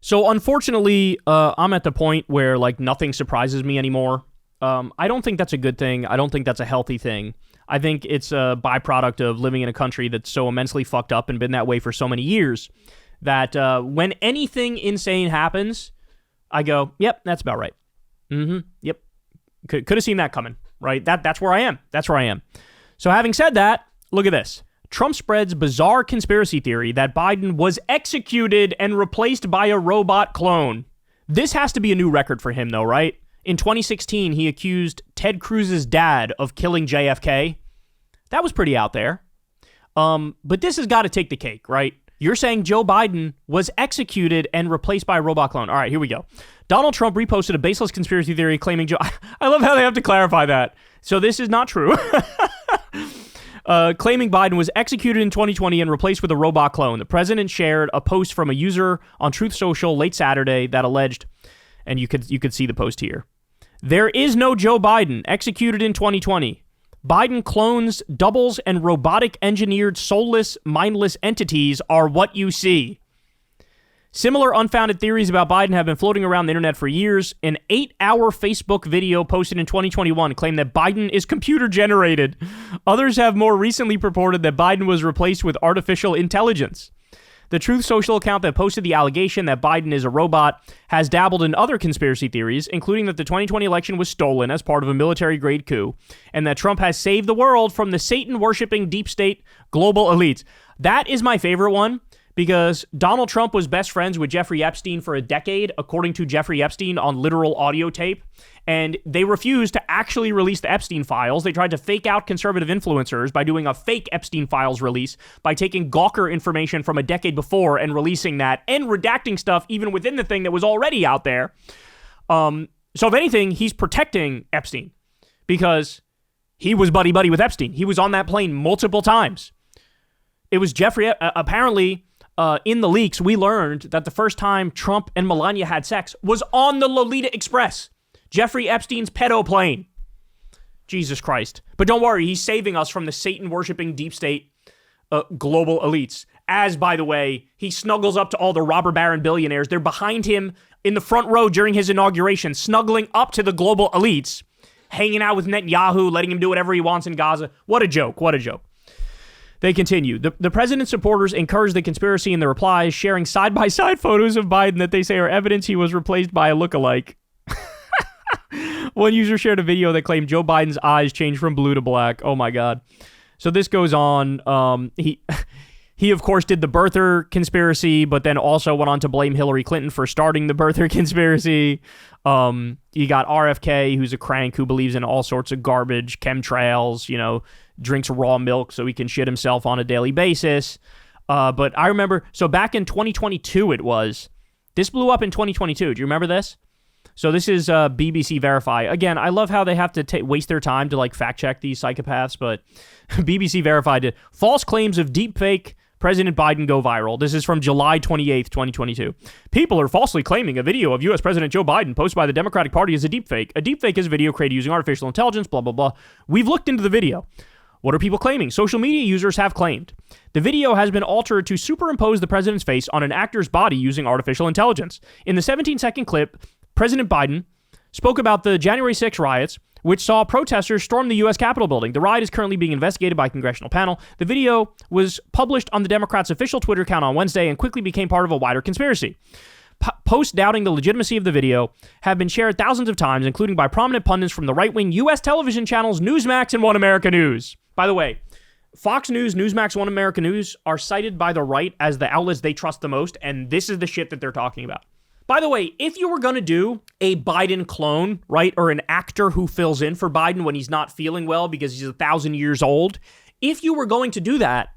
So unfortunately, I'm at the point where like nothing surprises me anymore. I don't think that's a good thing. I don't think that's a healthy thing. I think it's a byproduct of living in a country that's so immensely fucked up and been that way for so many years that when anything insane happens, I go, yep, that's about right. Yep. Could have seen that coming, right? That's where I am. That's where I am. So having said that, look at this. Trump spreads bizarre conspiracy theory that Biden was executed and replaced by a robot clone. This has to be a new record for him, though, right? In 2016, he accused Ted Cruz's dad of killing JFK. That was pretty out there. But this has got to take the cake, right? You're saying Joe Biden was executed and replaced by a robot clone. All right, here we go. Donald Trump reposted a baseless conspiracy theory claiming Joe... I love how they have to clarify that. So this is not true. Claiming Biden was executed in 2020 and replaced with a robot clone. The president shared a post from a user on Truth Social late Saturday that alleged, and you could see the post here. There is no Joe Biden executed in 2020. Biden clones, doubles, and robotic engineered soulless, mindless entities are what you see. Similar unfounded theories about Biden have been floating around the internet for years. An 8-hour Facebook video posted in 2021 claimed that Biden is computer generated. Others have more recently purported that Biden was replaced with artificial intelligence. The Truth Social account that posted the allegation that Biden is a robot has dabbled in other conspiracy theories, including that the 2020 election was stolen as part of a military-grade coup, and that Trump has saved the world from the Satan-worshipping deep state global elites. That is my favorite one, because Donald Trump was best friends with Jeffrey Epstein for a decade, according to Jeffrey Epstein on literal audio tape. And they refused to actually release the Epstein files. They tried to fake out conservative influencers by doing a fake Epstein files release, by taking Gawker information from a decade before and releasing that, and redacting stuff even within the thing that was already out there. So if anything, he's protecting Epstein because he was buddy-buddy with Epstein. He was on that plane multiple times. It was Jeffrey, apparently... in the leaks, we learned that the first time Trump and Melania had sex was on the Lolita Express, Jeffrey Epstein's pedo plane. Jesus Christ. But don't worry, he's saving us from the Satan-worshipping deep state global elites. As, by the way, he snuggles up to all the robber baron billionaires. They're behind him in the front row during his inauguration, snuggling up to the global elites, hanging out with Netanyahu, letting him do whatever he wants in Gaza. What a joke. What a joke. They continue. The president's supporters encourage the conspiracy in the replies, sharing side-by-side photos of Biden that they say are evidence he was replaced by a lookalike. One user shared a video that claimed Joe Biden's eyes changed from blue to black. Oh my God. So this goes on. He of course did the birther conspiracy, but then also went on to blame Hillary Clinton for starting the birther conspiracy. You got RFK, who's a crank who believes in all sorts of garbage, chemtrails, drinks raw milk so he can shit himself on a daily basis. But I remember, so back in 2022 this blew up in 2022. Do you remember this? So this is BBC Verify. Again, I love how they have to waste their time to fact check these psychopaths, but BBC Verify did. False claims of deepfake President Biden go viral. This is from July 28th, 2022. People are falsely claiming a video of U.S. President Joe Biden posted by the Democratic Party is a deepfake. A deepfake is a video created using artificial intelligence, blah, blah, blah. We've looked into the video. What are people claiming? Social media users have claimed. The video has been altered to superimpose the president's face on an actor's body using artificial intelligence. In the 17-second clip, President Biden spoke about the January 6 riots, which saw protesters storm the U.S. Capitol building. The riot is currently being investigated by a congressional panel. The video was published on the Democrats' official Twitter account on Wednesday and quickly became part of a wider conspiracy. Posts doubting the legitimacy of the video have been shared thousands of times, including by prominent pundits from the right-wing U.S. television channels Newsmax and One America News. By the way, Fox News, Newsmax, One America News are cited by the right as the outlets they trust the most, and this is the shit that they're talking about. By the way, if you were going to do a Biden clone, right, or an actor who fills in for Biden when he's not feeling well because he's 1,000 years old, if you were going to do that,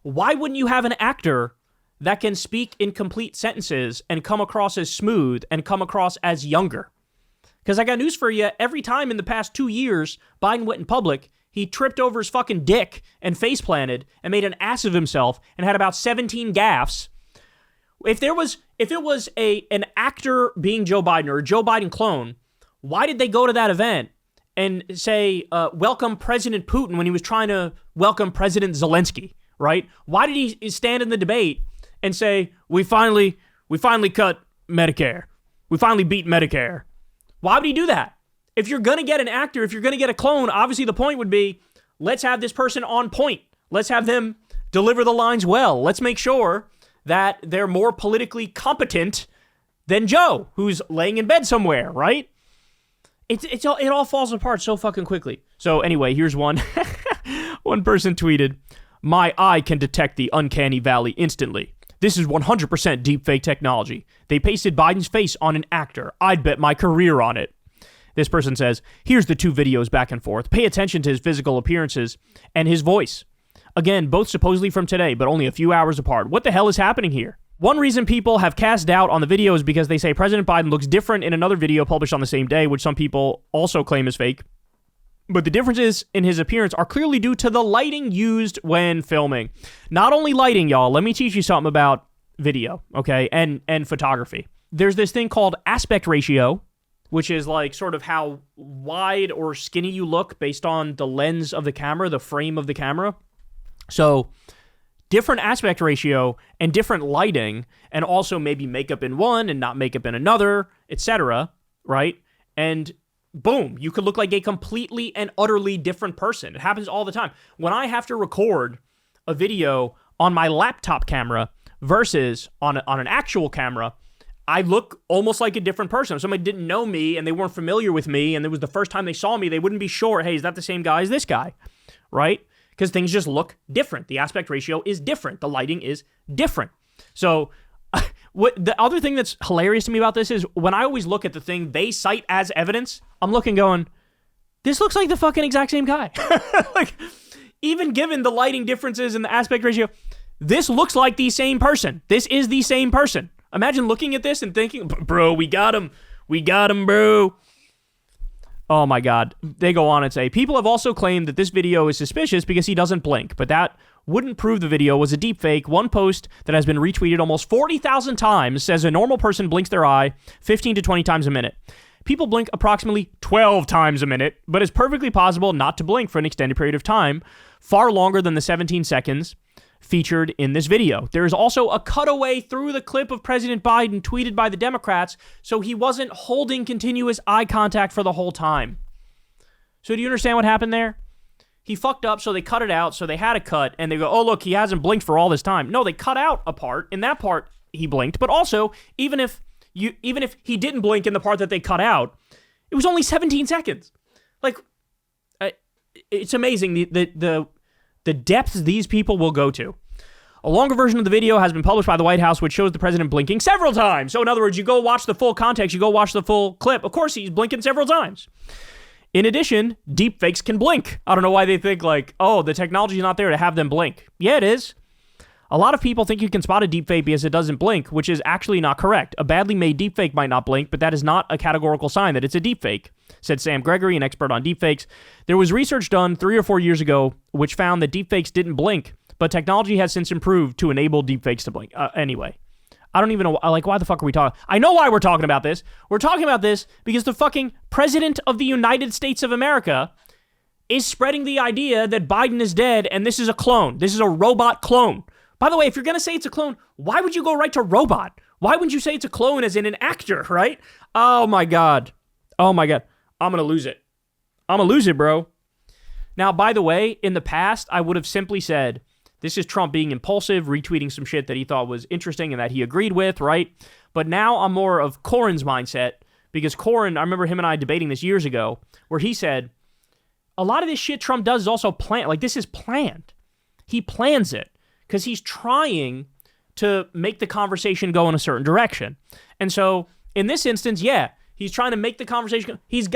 why wouldn't you have an actor that can speak in complete sentences and come across as smooth and come across as younger? Because I got news for you. Every time in the past 2 years Biden went in public, he tripped over his fucking dick and face planted and made an ass of himself and had about 17 gaffes. If it was an actor being Joe Biden or a Joe Biden clone, why did they go to that event and say, welcome President Putin when he was trying to welcome President Zelensky, right? Why did he stand in the debate and say, we finally cut Medicare. We finally beat Medicare. Why would he do that? If you're going to get an actor, if you're going to get a clone, obviously the point would be, let's have this person on point. Let's have them deliver the lines well. Let's make sure that they're more politically competent than Joe, who's laying in bed somewhere, right? It all falls apart so fucking quickly. So anyway, here's one. One person tweeted, "My eye can detect the uncanny valley instantly. This is 100% deepfake technology. They pasted Biden's face on an actor. I'd bet my career on it." This person says, "Here's the two videos back and forth. Pay attention to his physical appearances and his voice. Again, both supposedly from today, but only a few hours apart. What the hell is happening here?" One reason people have cast doubt on the video is because they say President Biden looks different in another video published on the same day, which some people also claim is fake. But the differences in his appearance are clearly due to the lighting used when filming. Not only lighting, y'all. Let me teach you something about video, okay, and photography. There's this thing called aspect ratio, which is like sort of how wide or skinny you look based on the lens of the camera, the frame of the camera. So different aspect ratio and different lighting, and also maybe makeup in one and not makeup in another, etc., right? And boom, you could look like a completely and utterly different person. It happens all the time. When I have to record a video on my laptop camera versus on an actual camera, I look almost like a different person. If somebody didn't know me and they weren't familiar with me and it was the first time they saw me, they wouldn't be sure, hey, is that the same guy as this guy, right? Because things just look different. The aspect ratio is different. The lighting is different. So what the other thing that's hilarious to me about this is when I always look at the thing they cite as evidence, I'm looking going, this looks like the fucking exact same guy. Like, even given the lighting differences and the aspect ratio, this looks like the same person. This is the same person. Imagine looking at this and thinking, bro, we got him. We got him, bro. Oh my God. They go on and say, people have also claimed that this video is suspicious because he doesn't blink, but that wouldn't prove the video was a deepfake. One post that has been retweeted almost 40,000 times says a normal person blinks their eye 15 to 20 times a minute. People blink approximately 12 times a minute, but it's perfectly possible not to blink for an extended period of time, far longer than the 17 seconds featured in this video. There is also a cutaway through the clip of President Biden tweeted by the Democrats, so he wasn't holding continuous eye contact for the whole time. So do you understand what happened there? He fucked up, so they cut it out, so they had a cut, and they go, oh, look, he hasn't blinked for all this time. No, they cut out a part. In that part, he blinked, but also, even if he didn't blink in the part that they cut out, it was only 17 seconds. Like, it's amazing the depths these people will go to. A longer version of the video has been published by the White House, which shows the president blinking several times. So in other words, you go watch the full context, you go watch the full clip. Of course, he's blinking several times. In addition, deepfakes can blink. I don't know why they think like, oh, the technology's not there to have them blink. Yeah, it is. A lot of people think you can spot a deepfake because it doesn't blink, which is actually not correct. A badly made deepfake might not blink, but that is not a categorical sign that it's a deepfake, said Sam Gregory, an expert on deepfakes. There was research done 3 or 4 years ago which found that deepfakes didn't blink, but technology has since improved to enable deepfakes to blink. Anyway, I don't even know, like, why the fuck are we talking? I know why we're talking about this. We're talking about this because the fucking president of the United States of America is spreading the idea that Biden is dead and this is a clone. This is a robot clone. By the way, if you're going to say it's a clone, why would you go right to robot? Why wouldn't you say it's a clone as in an actor, right? Oh my God. Oh my God. I'm going to lose it. I'm going to lose it, bro. Now, by the way, in the past, I would have simply said, this is Trump being impulsive, retweeting some shit that he thought was interesting and that he agreed with, right? But now I'm more of Corin's mindset, because Corin, I remember him and I debating this years ago, where he said, a lot of this shit Trump does is also planned. Like, this is planned. He plans it because he's trying to make the conversation go in a certain direction. And so, in this instance, yeah, he's trying to make the conversation. He's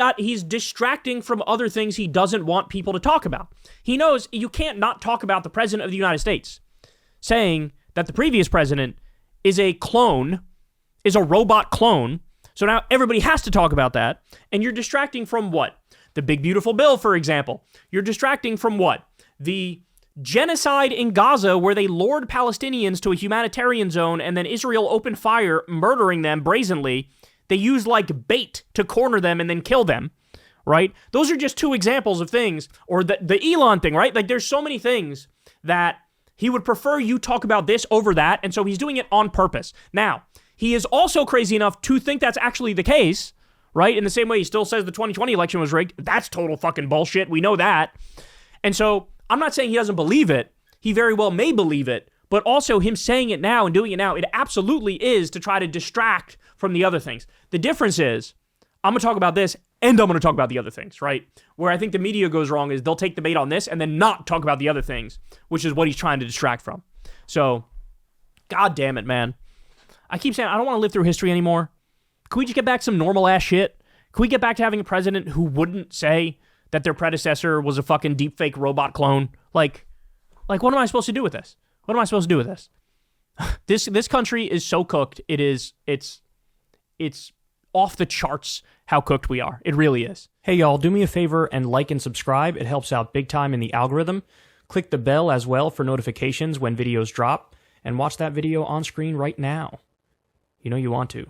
distracting from other things he doesn't want people to talk about. He knows you can't not talk about the president of the United States saying that the previous president is a clone, is a robot clone. So now everybody has to talk about that. And you're distracting from what? The big beautiful bill, for example. You're distracting from what? The genocide in Gaza, where they lured Palestinians to a humanitarian zone and then Israel opened fire, murdering them brazenly. They used like bait to corner them and then kill them, right? Those are just 2 examples of things. Or the Elon thing, right? Like, there's so many things that he would prefer you talk about this over that, and so he's doing it on purpose. Now, he is also crazy enough to think that's actually the case, right? In the same way he still says the 2020 election was rigged. That's total fucking bullshit. We know that. And so I'm not saying he doesn't believe it. He very well may believe it. But also him saying it now and doing it now, it absolutely is to try to distract from the other things. The difference is, I'm going to talk about this and I'm going to talk about the other things, right? Where I think the media goes wrong is they'll take the bait on this and then not talk about the other things, which is what he's trying to distract from. So, God damn it, man. I keep saying I don't want to live through history anymore. Can we just get back to some normal ass shit? Can we get back to having a president who wouldn't say that their predecessor was a fucking deepfake robot clone? Like, what am I supposed to do with this? What am I supposed to do with this? This country is so cooked. It's off the charts how cooked we are. It really is. Hey y'all, do me a favor and like and subscribe. It helps out big time in the algorithm. Click the bell as well for notifications when videos drop, and watch that video on screen right now. You know you want to.